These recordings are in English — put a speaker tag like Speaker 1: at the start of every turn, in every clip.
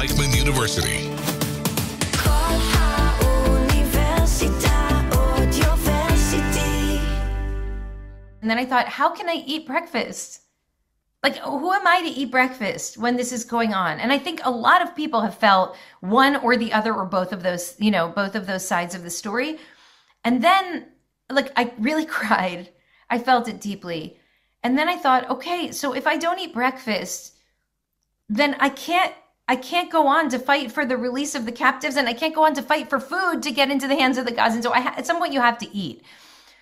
Speaker 1: Reichman University.
Speaker 2: And then I thought, how can I eat breakfast? Like, who am I to eat breakfast when this is going on? And I think a lot of people have felt one or the other or both of those, both of those sides of the story. And then, like, I really cried. I felt it deeply. And then I thought, okay, so if I don't eat breakfast, then I can't go on to fight for the release of the captives, and I can't go on to fight for food to get into the hands of the gods. And so at some point you have to eat.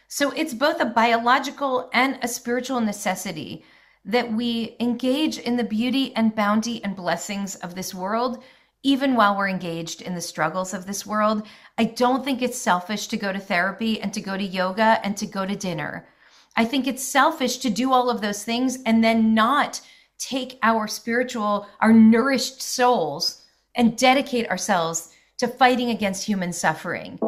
Speaker 2: So it's both a biological and a spiritual necessity that we engage in the beauty and bounty and blessings of this world, even while we're engaged in the struggles of this world. I don't think it's selfish to go to therapy and to go to yoga and to go to dinner. I think it's selfish to do all of those things and then not take our nourished souls and dedicate ourselves to fighting against human suffering.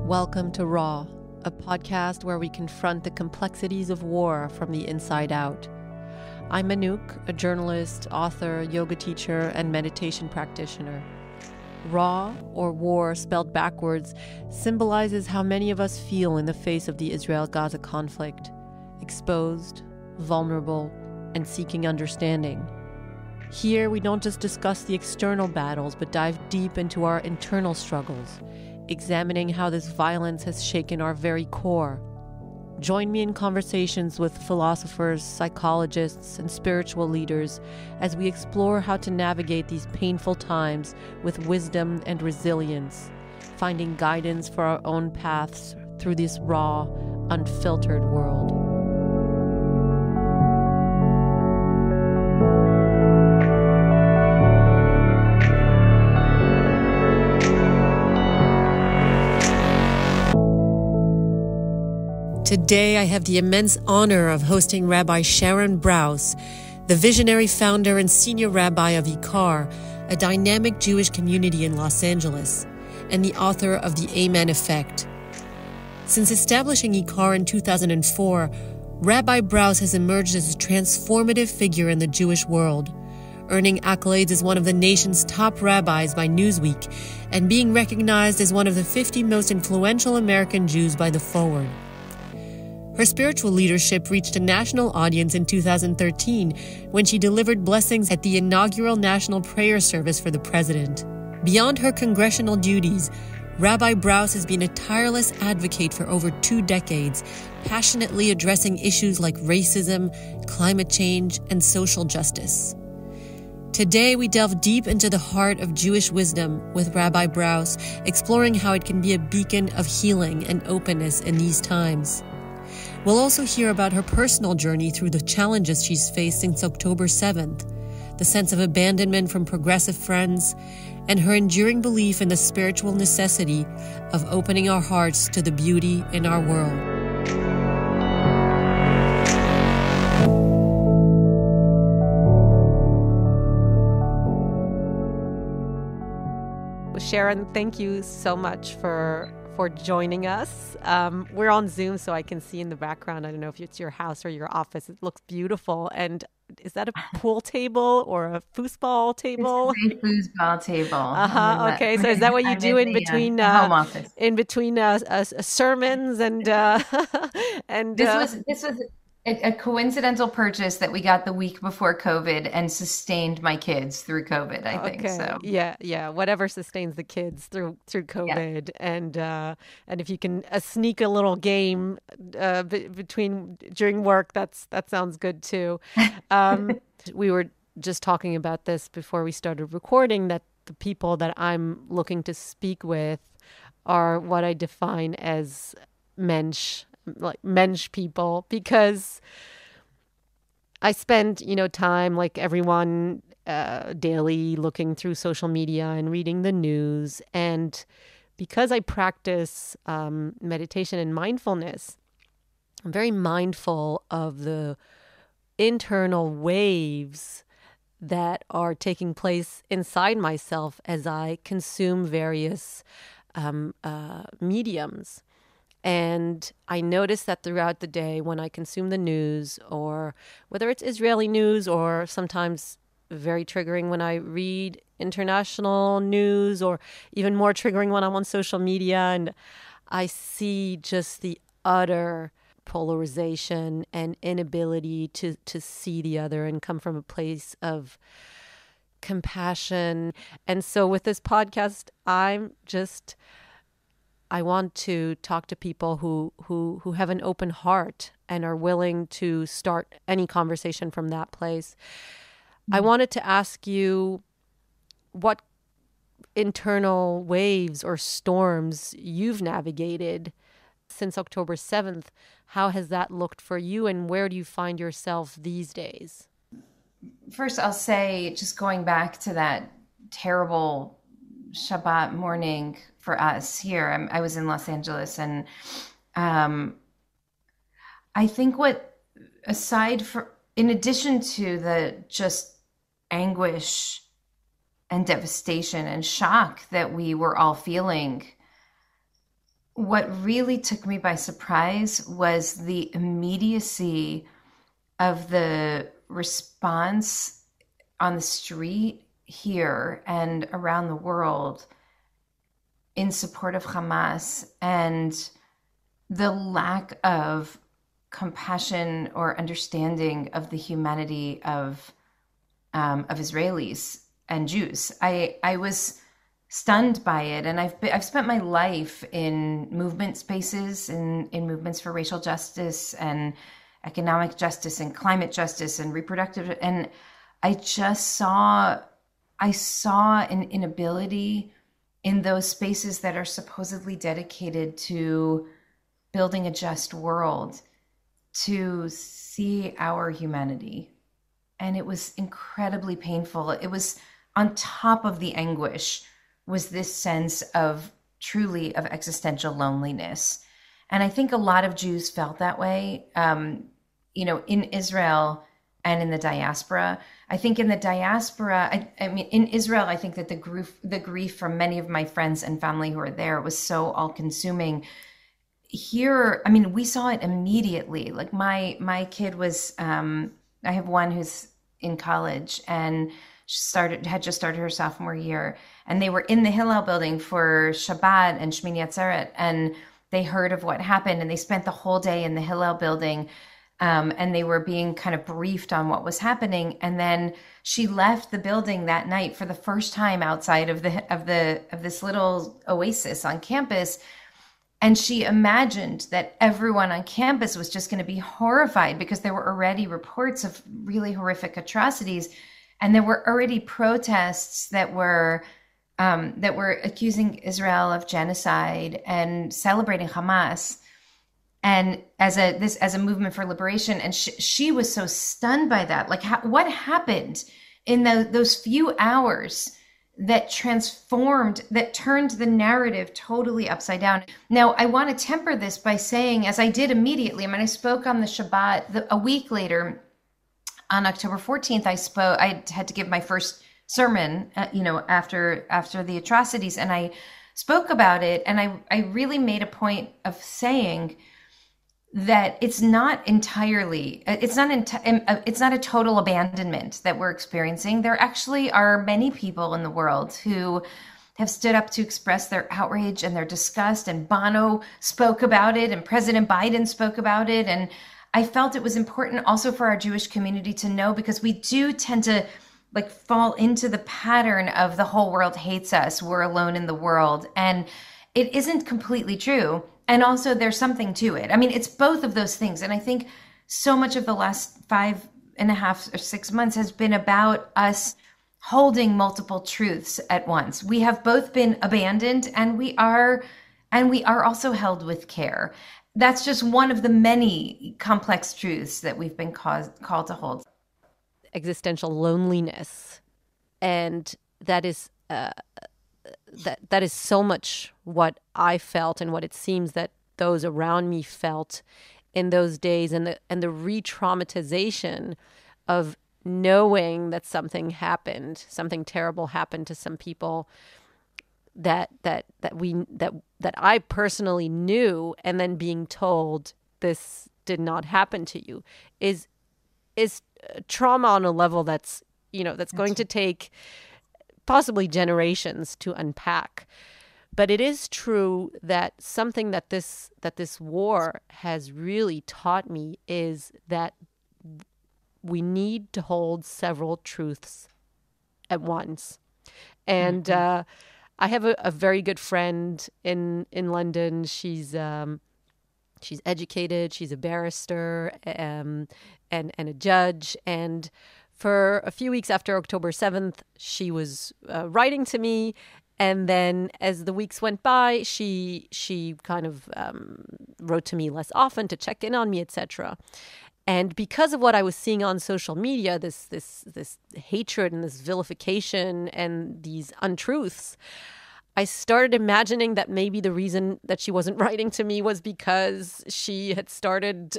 Speaker 3: Welcome to Raw, a podcast where we confront the complexities of war from the inside out. I'm Anouk, a journalist, author, yoga teacher, and meditation practitioner. Raw, or war spelled backwards, symbolizes how many of us feel in the face of the Israel-Gaza conflict: exposed, vulnerable, and seeking understanding. Here, we don't just discuss the external battles, but dive deep into our internal struggles, examining how this violence has shaken our very core. Join me in conversations with philosophers, psychologists, and spiritual leaders as we explore how to navigate these painful times with wisdom and resilience, finding guidance for our own paths through this raw, unfiltered world. Today, I have the immense honor of hosting Rabbi Sharon Brous, the visionary founder and senior rabbi of Ikar, a dynamic Jewish community in Los Angeles, and the author of The Amen Effect. Since establishing Ikar in 2004, Rabbi Brous has emerged as a transformative figure in the Jewish world, earning accolades as one of the nation's top rabbis by Newsweek and being recognized as one of the 50 most influential American Jews by The Forward. Her spiritual leadership reached a national audience in 2013 when she delivered blessings at the inaugural national prayer service for the president. Beyond her congregational duties, Rabbi Brous has been a tireless advocate for over 2 decades, passionately addressing issues like racism, climate change, and social justice. Today, we delve deep into the heart of Jewish wisdom with Rabbi Brous, exploring how it can be a beacon of healing and openness in these times. We'll also hear about her personal journey through the challenges she's faced since October 7th, the sense of abandonment from progressive friends, and her enduring belief in the spiritual necessity of opening our hearts to the beauty in our world. Sharon, thank you so much for joining us. We're on Zoom, so I can see in the background. I don't know if it's your house or your office. It looks beautiful. And is that a pool table or a foosball table?
Speaker 2: It's a great foosball table.
Speaker 3: Okay, so is that what you do in between
Speaker 2: home office?
Speaker 3: In between sermons and and
Speaker 2: this was a coincidental purchase that we got the week before COVID and sustained my kids through COVID, I think. So
Speaker 3: yeah, whatever sustains the kids through COVID, yeah. And if you can sneak a little game during work, that sounds good too. We were just talking about this before we started recording, that the people that I'm looking to speak with are what I define as mensch people, because I spend, time like everyone daily looking through social media and reading the news. And because I practice meditation and mindfulness, I'm very mindful of the internal waves that are taking place inside myself as I consume various mediums. And I notice that throughout the day when I consume the news, or whether it's Israeli news or sometimes very triggering when I read international news, or even more triggering when I'm on social media and I see just the utter polarization and inability to see the other and come from a place of compassion. And so with this podcast, I want to talk to people who have an open heart and are willing to start any conversation from that place. I wanted to ask you what internal waves or storms you've navigated since October 7th. How has that looked for you, and where do you find yourself these days?
Speaker 2: First, I'll say, just going back to that terrible Shabbat morning for us here, I was in Los Angeles, and I think in addition to the just anguish and devastation and shock that we were all feeling, what really took me by surprise was the immediacy of the response on the street here and around the world in support of Hamas, and the lack of compassion or understanding of the humanity of Israelis and Jews. I was stunned by it, and I've spent my life in movement spaces, in movements for racial justice and economic justice and climate justice and reproductive, and I saw an inability in those spaces that are supposedly dedicated to building a just world to see our humanity. And it was incredibly painful. It was on top of the anguish was this sense of truly of existential loneliness. And I think a lot of Jews felt that way, in Israel and in the diaspora. I think in the diaspora, in Israel, I think that the grief from many of my friends and family who are there was so all-consuming. Here, we saw it immediately. Like my kid was, I have one who's in college and had just started her sophomore year, and they were in the Hillel building for Shabbat and Shmini Atzeret, and they heard of what happened, and they spent the whole day in the Hillel building, and they were being kind of briefed on what was happening. And then she left the building that night for the first time outside of this little oasis on campus. And she imagined that everyone on campus was just going to be horrified because there were already reports of really horrific atrocities. And there were already protests that were accusing Israel of genocide and celebrating Hamas, and as a movement for liberation. And she was so stunned by that. Like, what happened in those few hours that turned the narrative totally upside down? Now, I want to temper this by saying, as I did immediately, I spoke on the Shabbat a week later. On October 14th, I had to give my first sermon, after the atrocities, and I spoke about it, and I really made a point of saying that it's not a total abandonment that we're experiencing. There actually are many people in the world who have stood up to express their outrage and their disgust, and Bono spoke about it, and President Biden spoke about it, and I felt it was important also for our Jewish community to know, because we do tend to fall into the pattern of the whole world hates us, we're alone in the world. And it isn't completely true. And also there's something to it. It's both of those things. And I think so much of the last 5.5 or 6 months has been about us holding multiple truths at once. We have both been abandoned, and we are also held with care. That's just one of the many complex truths that we've been called to hold.
Speaker 3: Existential loneliness, and that is so much what I felt, and what it seems that those around me felt in those days, and the re-traumatization of knowing that something terrible happened to some people that I personally knew, and then being told this did not happen to you is trauma on a level that's going to take possibly generations to unpack. But it is true that something that this war has really taught me is that we need to hold several truths at once. And I have a very good friend in London. She's educated. She's a barrister and a judge. And for a few weeks after October 7th, she was writing to me. And then as the weeks went by, she kind of wrote to me less often to check in on me, etc. And because of what I was seeing on social media, this hatred and this vilification and these untruths, I started imagining that maybe the reason that she wasn't writing to me was because she had started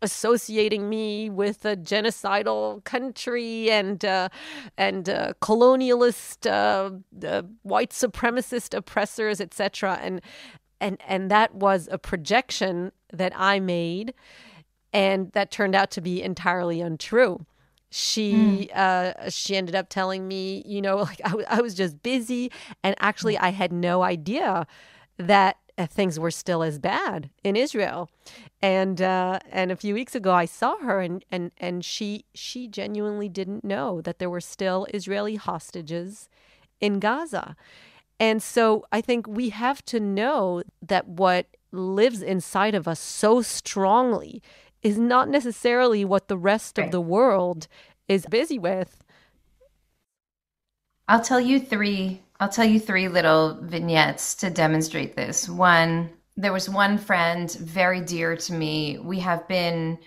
Speaker 3: associating me with a genocidal country and colonialist, white supremacist oppressors, etc. And that was a projection that I made, and that turned out to be entirely untrue. She ended up telling me, I was just busy, and actually I had no idea that things were still as bad in Israel. And a few weeks ago I saw her, and she genuinely didn't know that there were still Israeli hostages in Gaza. And so I think we have to know that what lives inside of us so strongly is not necessarily what the rest of the world is busy with.
Speaker 2: I'll tell you three little vignettes to demonstrate this. One, there was one friend very dear to me. We have been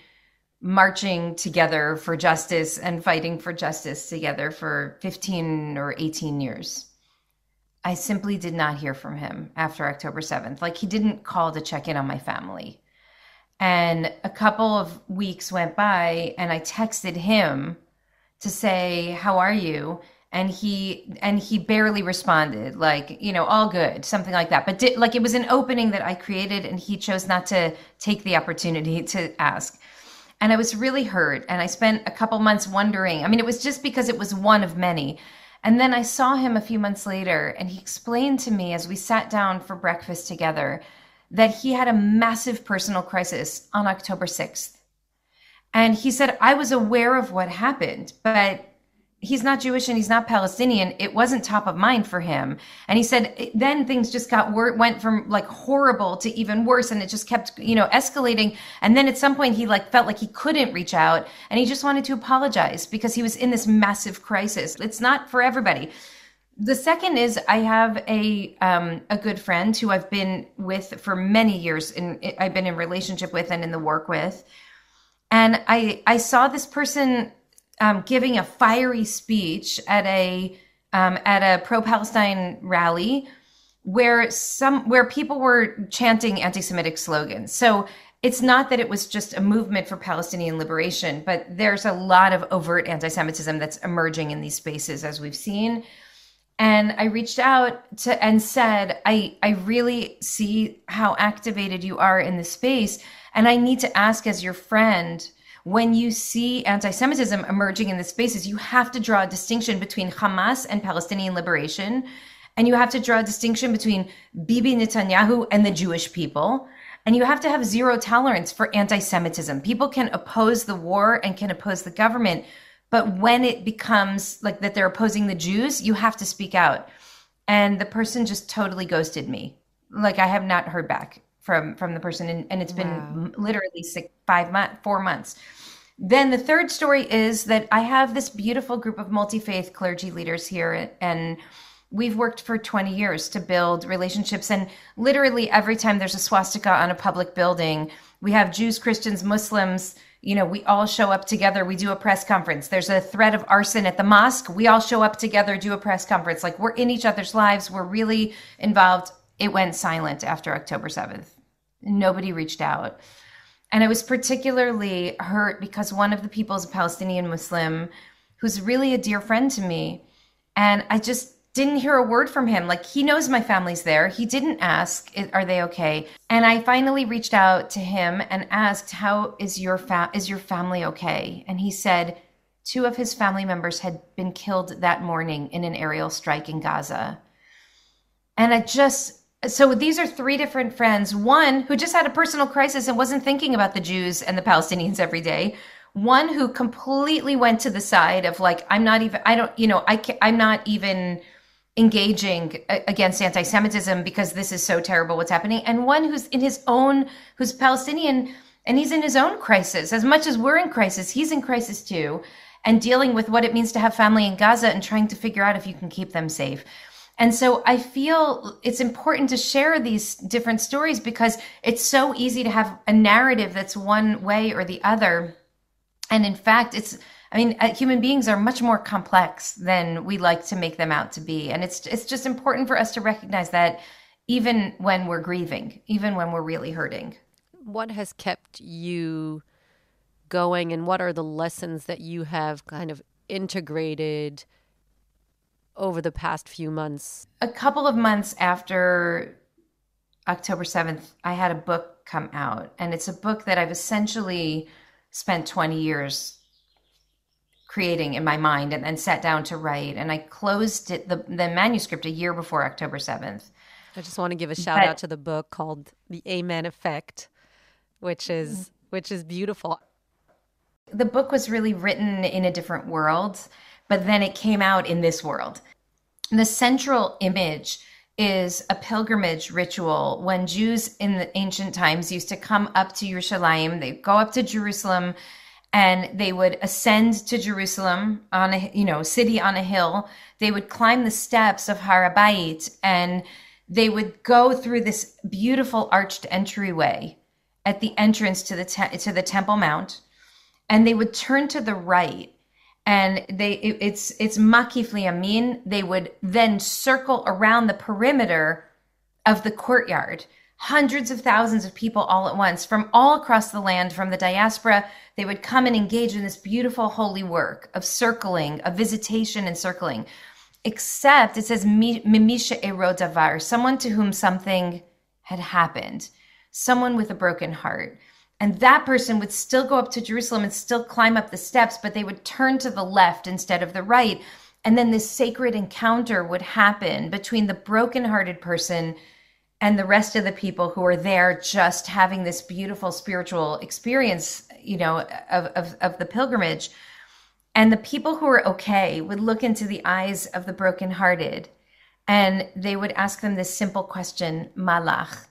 Speaker 2: marching together for justice and fighting for justice together for 15 or 18 years. I simply did not hear from him after October 7th. Like, he didn't call to check in on my family. And a couple of weeks went by, and I texted him to say, "How are you?" And he barely responded, like, all good, something like that. But it was an opening that I created, and he chose not to take the opportunity to ask. And I was really hurt. And I spent a couple months wondering. I mean, it was just because it was one of many. And then I saw him a few months later, and he explained to me as we sat down for breakfast together that he had a massive personal crisis on October 6th. And he said, I was aware of what happened, but he's not Jewish and he's not Palestinian. It wasn't top of mind for him. And he said, then things just went from like horrible to even worse. And it just kept, escalating. And then at some point he felt like he couldn't reach out, and he just wanted to apologize because he was in this massive crisis. It's not for everybody. The second is, I have a good friend who I've been with for many years, and I've been in relationship with and in the work with. And I saw this person giving a fiery speech at a pro-Palestine rally where people were chanting anti-Semitic slogans. So it's not that it was just a movement for Palestinian liberation, but there's a lot of overt anti-Semitism that's emerging in these spaces, as we've seen. And I reached out and said, I really see how activated you are in this space. And I need to ask, as your friend, when you see anti-Semitism emerging in the spaces, you have to draw a distinction between Hamas and Palestinian liberation. And you have to draw a distinction between Bibi Netanyahu and the Jewish people. And you have to have zero tolerance for anti-Semitism. People can oppose the war and can oppose the government, but when it becomes like that they're opposing the Jews, you have to speak out. And the person just totally ghosted me. Like, I have not heard back from the person. And it's been literally 4 months. Then the third story is that I have this beautiful group of multi-faith clergy leaders here. And we've worked for 20 years to build relationships. And literally every time there's a swastika on a public building, we have Jews, Christians, Muslims, we all show up together. We do a press conference. There's a threat of arson at the mosque. We all show up together, do a press conference. Like, we're in each other's lives. We're really involved. It went silent after October 7th. Nobody reached out. And I was particularly hurt because one of the people is a Palestinian Muslim who's really a dear friend to me. And I just didn't hear a word from him. Like, he knows my family's there. He didn't ask, are they okay? And I finally reached out to him and asked, how is your family okay? And he said 2 of his family members had been killed that morning in an aerial strike in Gaza. And so these are 3 different friends. One who just had a personal crisis and wasn't thinking about the Jews and the Palestinians every day. One who completely went to the side of like, I'm not even engaging against anti-Semitism because this is so terrible what's happening. And one who's Palestinian, and he's in his own crisis. As much as we're in crisis, he's in crisis too, and dealing with what it means to have family in Gaza and trying to figure out if you can keep them safe. And so I feel it's important to share these different stories because it's so easy to have a narrative that's one way or the other. And in fact, human beings are much more complex than we like to make them out to be. And it's just important for us to recognize that even when we're grieving, even when we're really hurting.
Speaker 3: What has kept you going, and what are the lessons that you have kind of integrated over the past few months?
Speaker 2: A couple of months after October 7th, I had a book come out, and it's a book that I've essentially spent 20 years creating in my mind and then sat down to write. And I closed the manuscript a year before October 7th.
Speaker 3: I just want to give a shout out to the book called The Amen Effect, which is beautiful.
Speaker 2: The book was really written in a different world, but then it came out in this world. The central image is a pilgrimage ritual when Jews in the ancient times used to come up to Yerushalayim. They go up to Jerusalem and they would ascend to Jerusalem on a city on a hill. They would climb the steps of Har HaBayit and they would go through this beautiful arched entryway at the entrance to the Temple Mount, and they would turn to the right. And it's makif liyamin. They would then circle around the perimeter of the courtyard. Hundreds of thousands of people all at once from all across the land, from the diaspora, they would come and engage in this beautiful holy work of circling, of visitation and circling. Except it says mimisha ero davar, someone to whom something had happened, someone with a broken heart. And that person would still go up to Jerusalem and still climb up the steps, but they would turn to the left instead of the right. And then this sacred encounter would happen between the brokenhearted person and the rest of the people who are there just having this beautiful spiritual experience, of the pilgrimage. And the people who were okay would look into the eyes of the brokenhearted and they would ask them this simple question, malach.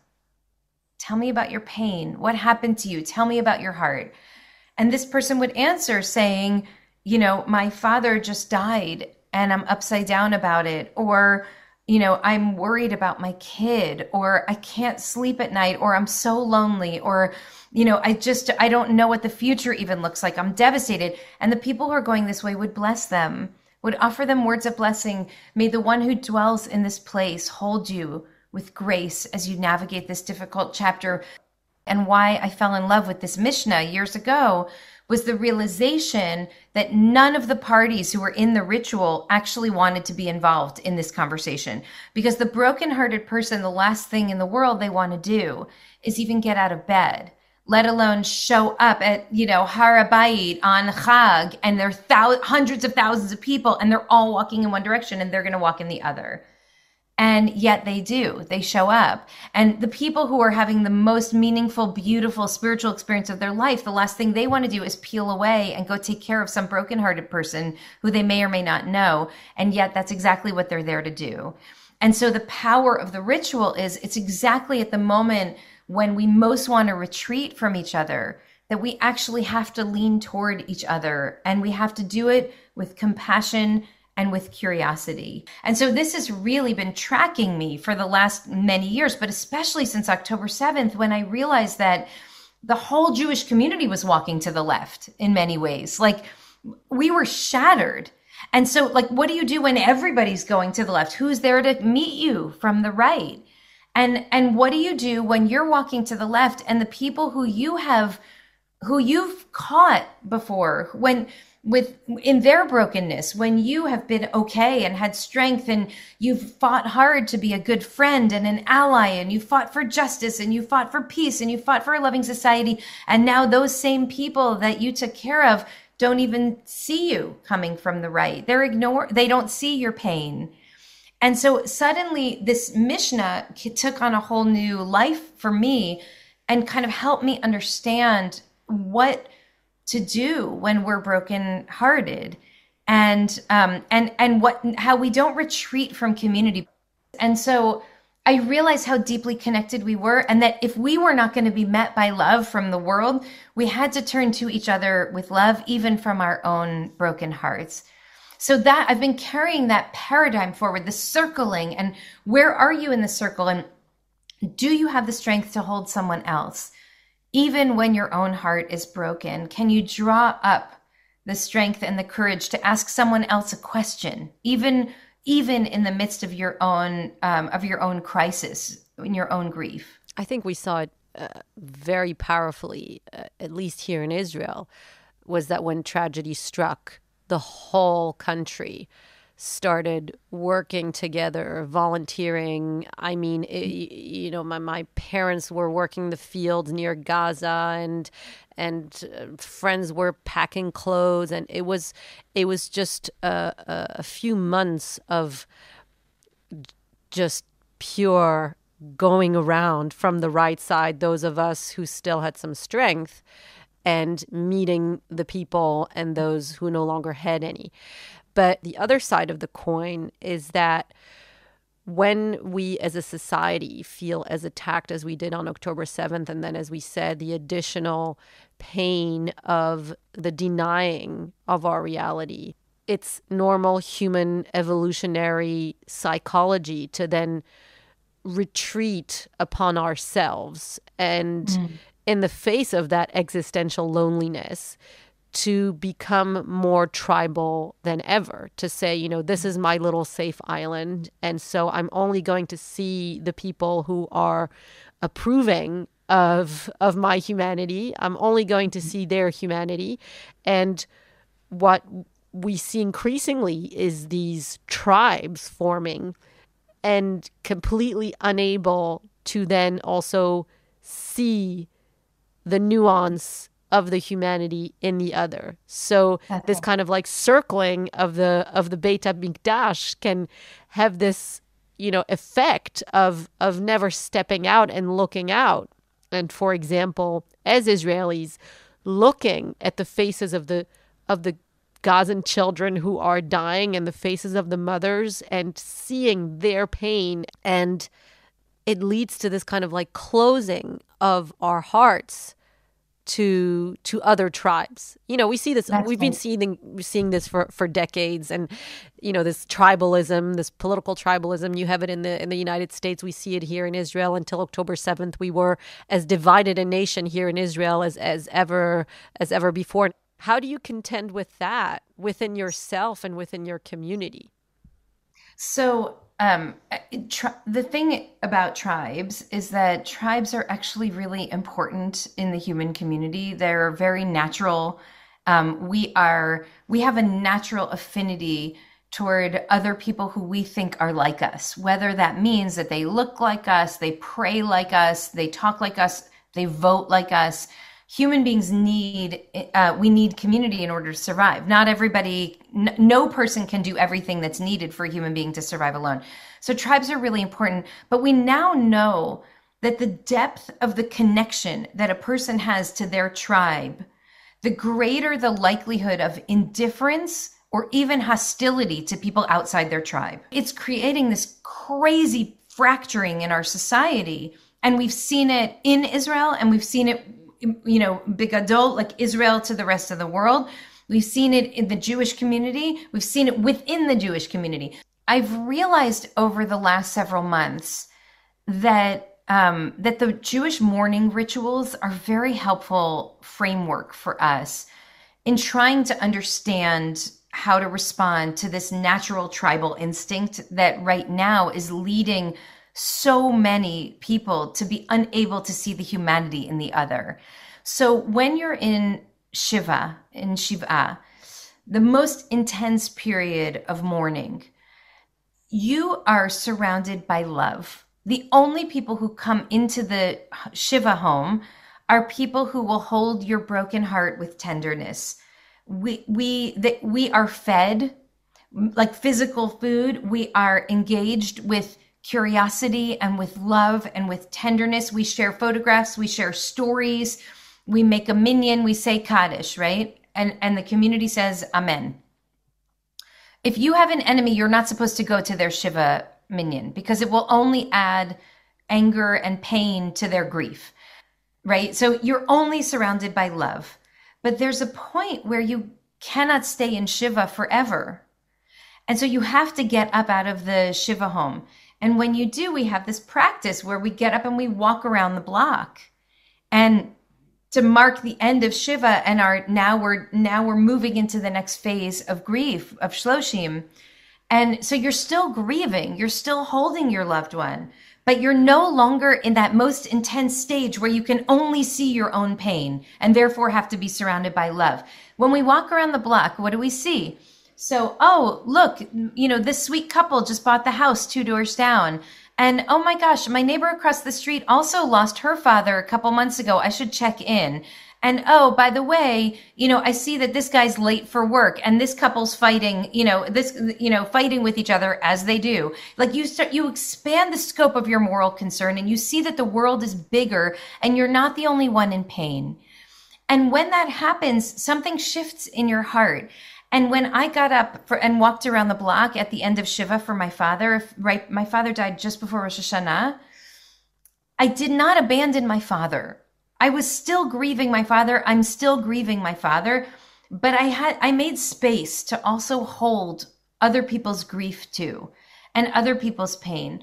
Speaker 2: Tell me about your pain. What happened to you? Tell me about your heart. And this person would answer saying, my father just died and I'm upside down about it. Or, I'm worried about my kid, or I can't sleep at night, or I'm so lonely, or, I don't know what the future even looks like. I'm devastated. And the people who are going this way would bless them, would offer them words of blessing. May the one who dwells in this place hold you with grace as you navigate this difficult chapter. And why I fell in love with this Mishnah years ago was the realization that none of the parties who were in the ritual actually wanted to be involved in this conversation. Because the brokenhearted person, the last thing in the world they want to do is even get out of bed, let alone show up at, Har HaBayit on Chag, and there are hundreds of thousands of people, and they're all walking in one direction, and they're going to walk in the other. And yet they do. They show up. And the people who are having the most meaningful, beautiful spiritual experience of their life, the last thing they want to do is peel away and go take care of some brokenhearted person who they may or may not know. And yet that's exactly what they're there to do. And so the power of the ritual is it's exactly at the moment when we most want to retreat from each other that we actually have to lean toward each other. And we have to do it with compassion and with curiosity. And so this has really been tracking me for the last many years, but especially since October 7th, when I realized that the whole Jewish community was walking to the left in many ways. Like, we were shattered. And so, what do you do when everybody's going to the left? Who's there to meet you from the right? And what do you do when you're walking to the left and the people who you've caught before, in their brokenness, when you have been okay and had strength and you've fought hard to be a good friend and an ally, and you fought for justice and you fought for peace and you fought for a loving society, and now those same people that you took care of don't even see you coming from the right. They don't see your pain. And so suddenly this Mishnah took on a whole new life for me and kind of helped me understand what to do when we're brokenhearted, and how we don't retreat from community. And so I realized how deeply connected we were, and that if we were not going to be met by love from the world, we had to turn to each other with love, even from our own broken hearts. So that I've been carrying that paradigm forward, the circling, and where are you in the circle, and do you have the strength to hold someone else? Even when your own heart is broken, can you draw up the strength and the courage to ask someone else a question, even in the midst of your own crisis, in your own grief?
Speaker 3: I think we saw it very powerfully, at least here in Israel, was that when tragedy struck, the whole country started working together, volunteering. I mean, my parents were working the fields near Gaza, and friends were packing clothes, and it was just a few months of just pure going around from the right side, those of us who still had some strength, and meeting the people and those who no longer had any. But the other side of the coin is that when we as a society feel as attacked as we did on October 7th, and then, as we said, the additional pain of the denying of our reality, it's normal human evolutionary psychology to then retreat upon ourselves. And in the face of that existential loneliness, to become more tribal than ever, to say, this is my little safe island. And so I'm only going to see the people who are approving of my humanity. I'm only going to see their humanity. And what we see increasingly is these tribes forming, and completely unable to then also see the nuance of the humanity in the other. So this kind of like circling of the Beit HaMikdash can have this, effect of never stepping out and looking out. And for example, as Israelis, looking at the faces of the Gazan children who are dying, and the faces of the mothers, and seeing their pain, and it leads to this kind of like closing of our hearts to other tribes. We see this. We've been seeing this for decades, and this tribalism, this political tribalism. You have it in the United States. We see it here in Israel. Until October 7th, we were as divided a nation here in Israel as ever before. How do you contend with that within yourself and within your community?
Speaker 2: So the thing about tribes is that tribes are actually really important in the human community. They're very natural. We have a natural affinity toward other people who we think are like us, whether that means that they look like us, they pray like us, they talk like us, they vote like us. Human beings need community in order to survive. Not everybody, no person can do everything that's needed for a human being to survive alone. So tribes are really important, but we now know that the depth of the connection that a person has to their tribe, the greater the likelihood of indifference or even hostility to people outside their tribe. It's creating this crazy fracturing in our society. And we've seen it in Israel, and we've seen it bigadol, like Israel to the rest of the world. We've seen it in the Jewish community. We've seen it within the Jewish community. I've realized over the last several months that the Jewish mourning rituals are very helpful framework for us in trying to understand how to respond to this natural tribal instinct that right now is leading so many people to be unable to see the humanity in the other. So when you're in Shiva, the most intense period of mourning, you are surrounded by love. The only people who come into the Shiva home are people who will hold your broken heart with tenderness. We are fed like physical food. We are engaged with curiosity and with love and with tenderness. We share photographs. We share stories. We make a minyan. We say Kaddish, right? And the community says Amen. If you have an enemy, you're not supposed to go to their Shiva minyan because it will only add anger and pain to their grief, right? So you're only surrounded by love. But there's a point where you cannot stay in Shiva forever. And so you have to get up out of the Shiva home. And when you do, we have this practice where we get up and we walk around the block. And to mark the end of Shiva and now we're moving into the next phase of grief, of Shloshim. And so you're still grieving, you're still holding your loved one, but you're no longer in that most intense stage where you can only see your own pain and therefore have to be surrounded by love. When we walk around the block, what do we see? So, oh, look, this sweet couple just bought the house 2 doors down. And oh my gosh, my neighbor across the street also lost her father a couple months ago. I should check in. And oh, by the way, I see that this guy's late for work and this couple's fighting, fighting with each other as they do. Like you expand the scope of your moral concern and you see that the world is bigger and you're not the only one in pain. And when that happens, something shifts in your heart. And when I got up and walked around the block at the end of Shiva for my father, right, my father died just before Rosh Hashanah, I did not abandon my father. I was still grieving my father. I'm still grieving my father, but I made space to also hold other people's grief too, and other people's pain.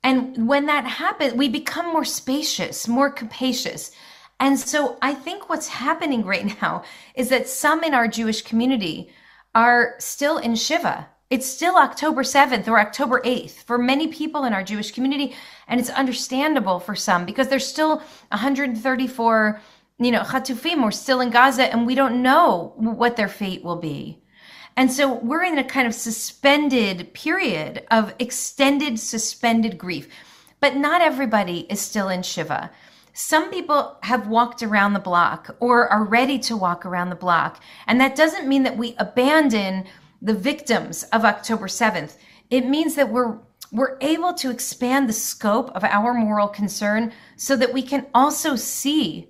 Speaker 2: And when that happens, we become more spacious, more capacious. And so I think what's happening right now is that some in our Jewish community are still in Shiva. It's still October 7th or October 8th for many people in our Jewish community. And it's understandable for some because there's still 134, Chatufim are still in Gaza and we don't know what their fate will be. And so we're in a kind of suspended period of extended suspended grief. But not everybody is still in Shiva. Some people have walked around the block or are ready to walk around the block. And that doesn't mean that we abandon the victims of October 7th. It means that we're able to expand the scope of our moral concern so that we can also see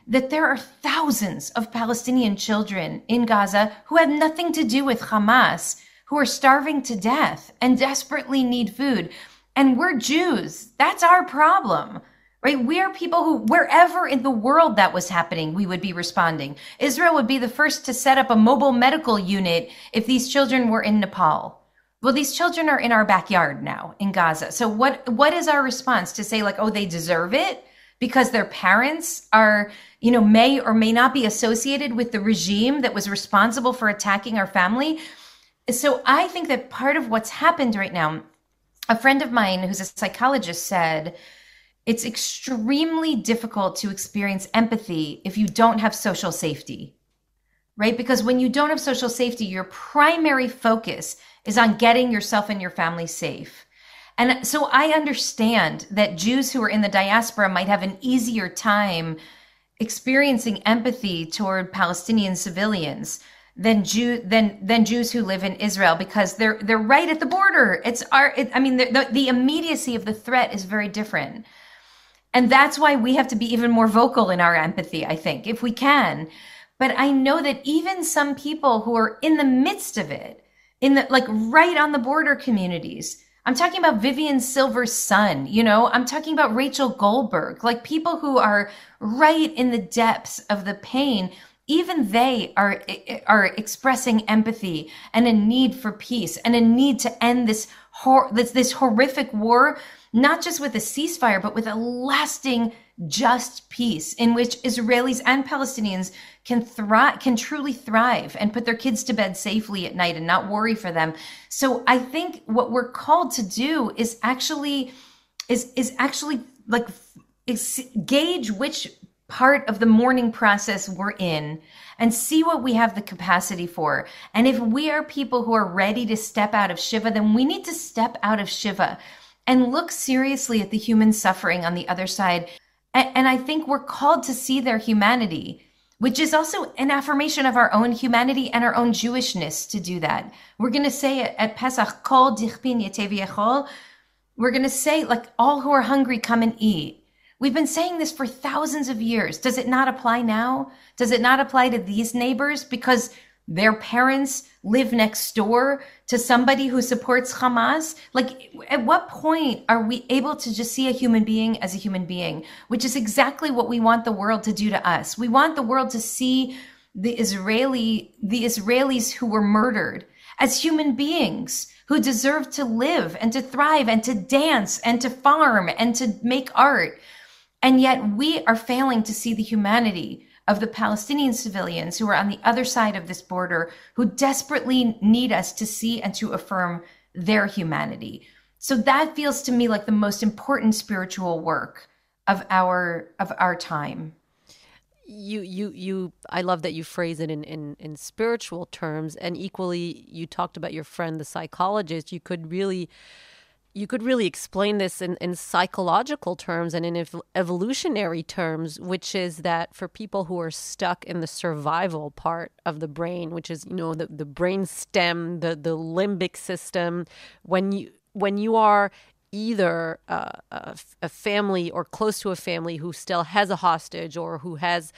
Speaker 2: that there are thousands of Palestinian children in Gaza who have nothing to do with Hamas, who are starving to death and desperately need food. And we're Jews. That's our problem. Right? We are people who, wherever in the world that was happening, we would be responding. Israel would be the first to set up a mobile medical unit if these children were in Nepal. Well, these children are in our backyard now in Gaza. So what is our response to say like, oh, they deserve it because their parents are, may or may not be associated with the regime that was responsible for attacking our family? So I think that part of what's happened right now, a friend of mine who's a psychologist said, it's extremely difficult to experience empathy if you don't have social safety, right? Because when you don't have social safety, your primary focus is on getting yourself and your family safe. And so I understand that Jews who are in the diaspora might have an easier time experiencing empathy toward Palestinian civilians than Jews who live in Israel because they're right at the border. The immediacy of the threat is very different. And that's why we have to be even more vocal in our empathy, I think, if we can. But I know that even some people who are in the midst of it, right on the border communities, I'm talking about Vivian Silver's son, I'm talking about Rachel Goldberg, like people who are right in the depths of the pain. Even they are expressing empathy and a need for peace and a need to end this horrific war, not just with a ceasefire, but with a lasting, just peace in which Israelis and Palestinians can truly thrive and put their kids to bed safely at night and not worry for them. So I think what we're called to do is actually is actually like gauge which part of the mourning process we're in and see what we have the capacity for. And if we are people who are ready to step out of Shiva, then we need to step out of Shiva and look seriously at the human suffering on the other side. And I think we're called to see their humanity, which is also an affirmation of our own humanity and our own Jewishness to do that. We're going to say at Pesach, Kol dichpin yetev yechol. We're going to say, like, all who are hungry, come and eat. We've been saying this for thousands of years. Does it not apply now? Does it not apply to these neighbors because their parents live next door to somebody who supports Hamas? Like, at what point are we able to just see a human being as a human being, which is exactly what we want the world to do to us. We want the world to see the Israelis who were murdered as human beings who deserve to live and to thrive and to dance and to farm and to make art. And yet we are failing to see the humanity of the Palestinian civilians who are on the other side of this border, who desperately need us to see and to affirm their humanity. So that feels to me like the most important spiritual work of our time.
Speaker 3: I love that you phrase it in spiritual terms, and equally you talked about your friend, the psychologist. You could really explain this in psychological terms and in evolutionary terms, which is that for people who are stuck in the survival part of the brain, which is, the brain stem, the limbic system, when you are either a family or close to a family who still has a hostage or who has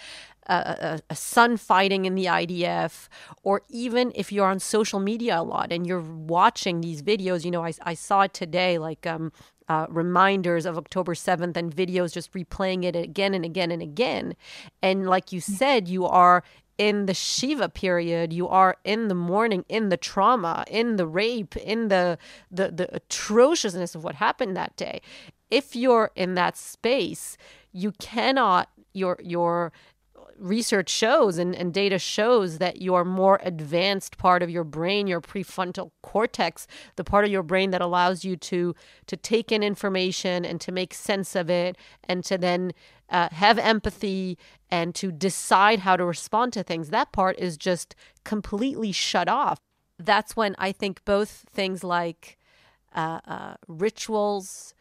Speaker 3: a son fighting in the IDF, or even if you're on social media a lot and you're watching these videos, I saw it today, like reminders of October 7th and videos just replaying it again and again and again. And like you said, you are in the Shiva period, you are in the mourning, in the trauma, in the rape, in the atrociousness of what happened that day. If you're in that space, you cannot, your research shows and data shows that your more advanced part of your brain, your prefrontal cortex, the part of your brain that allows you to take in information and to make sense of it and to then have empathy and to decide how to respond to things, that part is just completely shut off. That's when I think both things like rituals,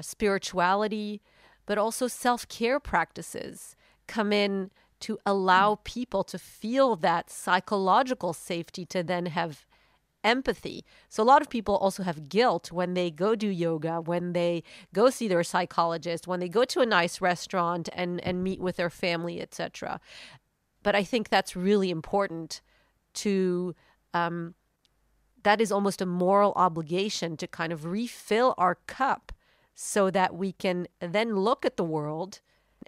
Speaker 3: spirituality, but also self-care practices come in to allow people to feel that psychological safety to then have empathy. So a lot of people also have guilt when they go do yoga, when they go see their psychologist, when they go to a nice restaurant and meet with their family, etc. But I think that's really important to, that is almost a moral obligation to kind of refill our cup so that we can then look at the world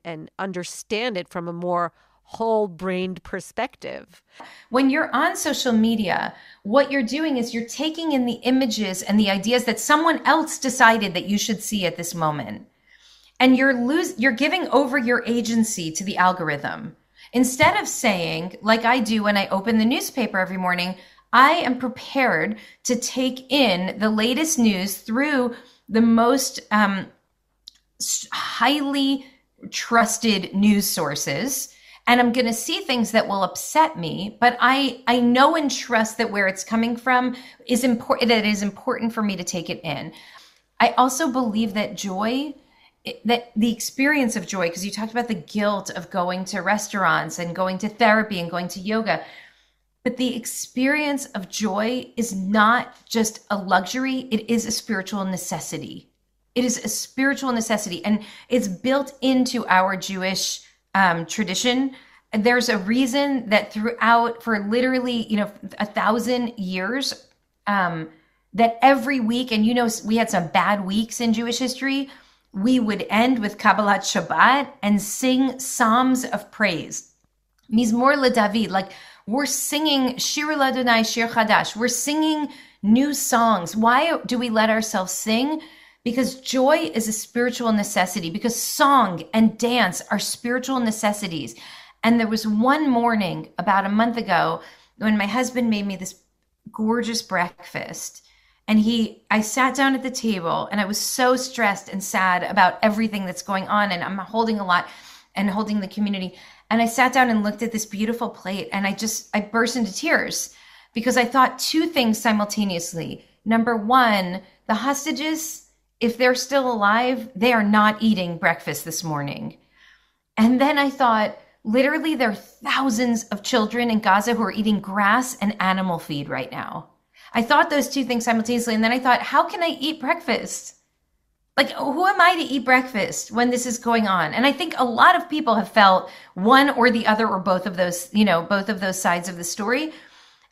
Speaker 3: and understand it from a more whole-brained perspective.
Speaker 2: When you're on social media, what you're doing is you're taking in the images and the ideas that someone else decided that you should see at this moment. And you're giving over your agency to the algorithm. Instead of saying, like I do when I open the newspaper every morning, I am prepared to take in the latest news through the most highly trusted news sources, and I'm going to see things that will upset me, but I know and trust that where it's coming from is important, that it is important for me to take it in. I also believe that joy, that the experience of joy, because you talked about the guilt of going to restaurants and going to therapy and going to yoga, but the experience of joy is not just a luxury, it is a spiritual necessity. It is a spiritual necessity, and it's built into our Jewish tradition. There's a reason that throughout, for literally, 1,000 years, that every week, and we had some bad weeks in Jewish history, we would end with Kabbalat Shabbat and sing psalms of praise. Mizmor LeDavid, like we're singing Shir LaDonai, Shir Chadash. We're singing new songs. Why do we let ourselves sing? Because joy is a spiritual necessity, because song and dance are spiritual necessities. And there was one morning about a month ago when my husband made me this gorgeous breakfast. And I sat down at the table and I was so stressed and sad about everything that's going on. And I'm holding a lot and holding the community. And I sat down and looked at this beautiful plate and I burst into tears because I thought two things simultaneously. Number one, the hostages, if they're still alive, they are not eating breakfast this morning. And then I thought, literally, there are thousands of children in Gaza who are eating grass and animal feed right now. I thought those two things simultaneously. And then I thought, how can I eat breakfast? Like, who am I to eat breakfast when this is going on? And I think a lot of people have felt one or the other or both of those, both of those sides of the story.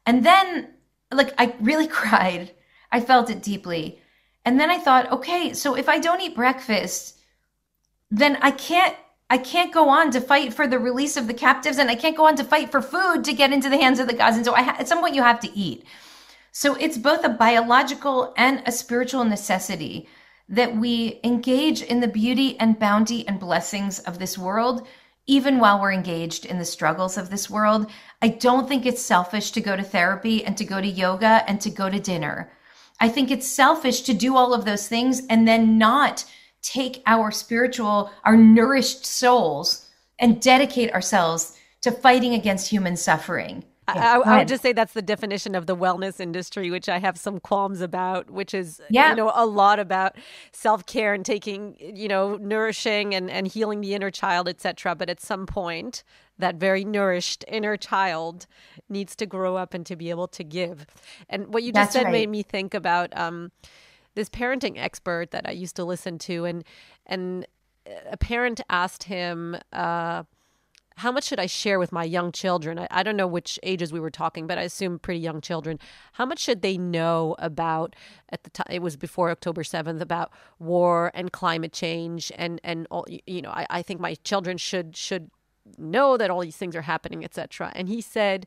Speaker 2: And then, like, I really cried. I felt it deeply. And then I thought, okay, so if I don't eat breakfast, then I can't go on to fight for the release of the captives, and I can't go on to fight for food to get into the hands of the Gazans. So at some point you have to eat. So it's both a biological and a spiritual necessity that we engage in the beauty and bounty and blessings of this world, even while we're engaged in the struggles of this world. I don't think it's selfish to go to therapy and to go to yoga and to go to dinner. I think it's selfish to do all of those things and then not take our nourished souls and dedicate ourselves to fighting against human suffering.
Speaker 3: I would just say that's the definition of the wellness industry, which I have some qualms about, which is, a lot about self-care and taking, nourishing and healing the inner child, etc. But at some point, that very nourished inner child needs to grow up and to be able to give. And what you just said made me think about this parenting expert that I used to listen to, and a parent asked him, how much should I share with my young children? I don't know which ages we were talking, but I assume pretty young children. How much should they know about, at the time, it was before October 7th, about war and climate change and all, I think my children should know that all these things are happening, etc. And he said,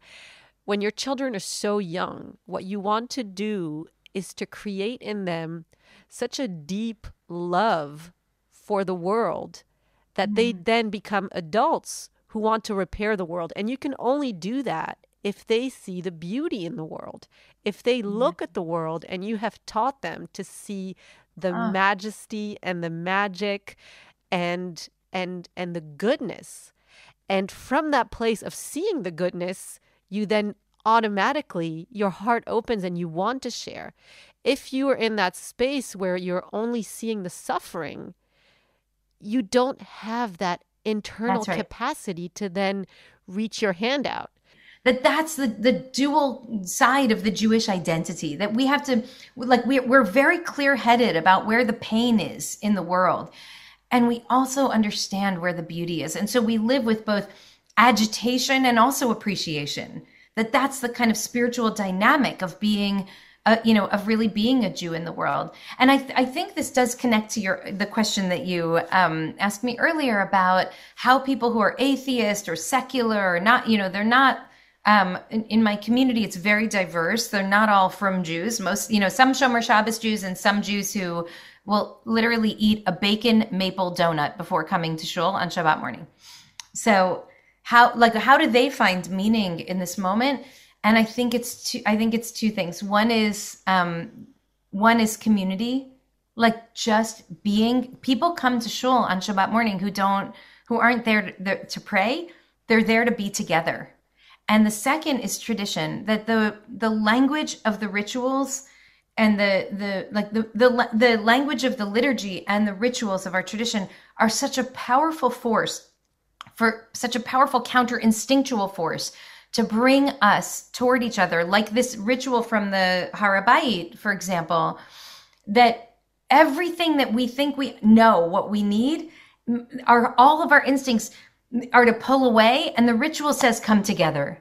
Speaker 3: when your children are so young, what you want to do is to create in them such a deep love for the world that they then become adults who want to repair the world. And you can only do that if they see the beauty in the world. If they look at the world and you have taught them to see the majesty and the magic and the goodness. And from that place of seeing the goodness, you then automatically, your heart opens and you want to share. If you are in that space where you're only seeing the suffering, you don't have that internal capacity to then reach your hand out.
Speaker 2: That's the dual side of the Jewish identity, that we have to, like, we're very clear-headed about where the pain is in the world. And we also understand where the beauty is. And so we live with both agitation and also appreciation. That's the kind of spiritual dynamic of being of really being a Jew in the world. And I think this does connect to the question that you asked me earlier about how people who are atheist or secular or not, they're not, in my community, it's very diverse. They're not all from Jews. Most, some Shomer Shabbos Jews and some Jews who will literally eat a bacon maple donut before coming to shul on Shabbat morning. So how do they find meaning in this moment? And I think it's two things. One is community, like just being. People come to shul on Shabbat morning who aren't there to pray. They're there to be together. And the second is tradition. That the language of the rituals and the language of the liturgy and the rituals of our tradition are such a powerful force, such a powerful counter-instinctual force to bring us toward each other, like this ritual from the Har HaBayit, for example, that everything that we think we know what we need, all of our instincts are to pull away, and the ritual says, come together.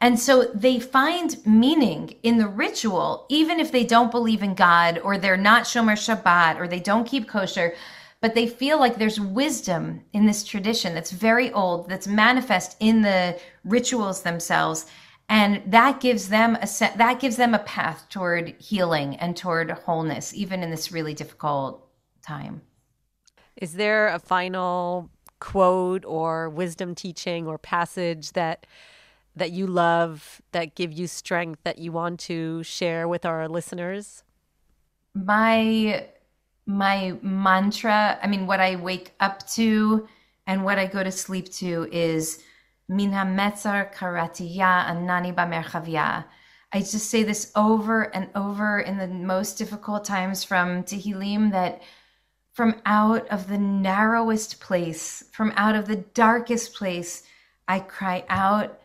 Speaker 2: And so they find meaning in the ritual, even if they don't believe in God, or they're not Shomer Shabbat, or they don't keep kosher, but they feel like there's wisdom in this tradition that's very old, that's manifest in the rituals themselves, and that gives them a path toward healing and toward wholeness, even in this really difficult time.
Speaker 3: Is there a final quote or wisdom teaching or passage that you love, that give you strength, that you want to share with our listeners?
Speaker 2: my mantra, I mean, what I wake up to and what I go to sleep to is Min ha-metzar karatiya anani b'merchavya. I just say this over and over in the most difficult times from Tehillim, that from out of the narrowest place, from out of the darkest place, I cry out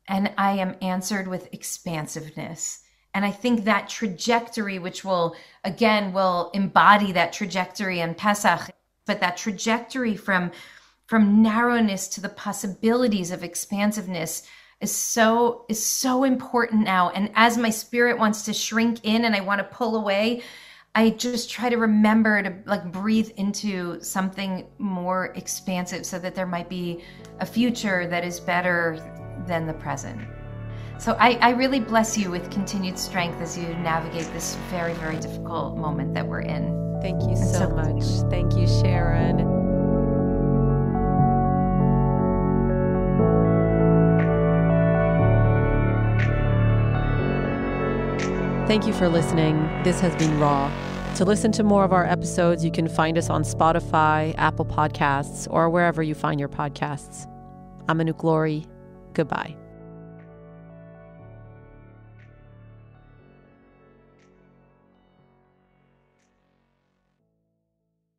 Speaker 2: and I am answered with expansiveness. And I think that trajectory, which will embody that trajectory in Pesach, but that trajectory from narrowness to the possibilities of expansiveness is so important now. And as my spirit wants to shrink in and I want to pull away, I just try to remember to like breathe into something more expansive so that there might be a future that is better than the present. So I really bless you with continued strength as you navigate this very, very difficult moment that we're in.
Speaker 3: Thank you so much. Thank you, Sharon. Thank you for listening. This has been Raw. To listen to more of our episodes, you can find us on Spotify, Apple Podcasts, or wherever you find your podcasts. I'm Anouk Lori. Goodbye.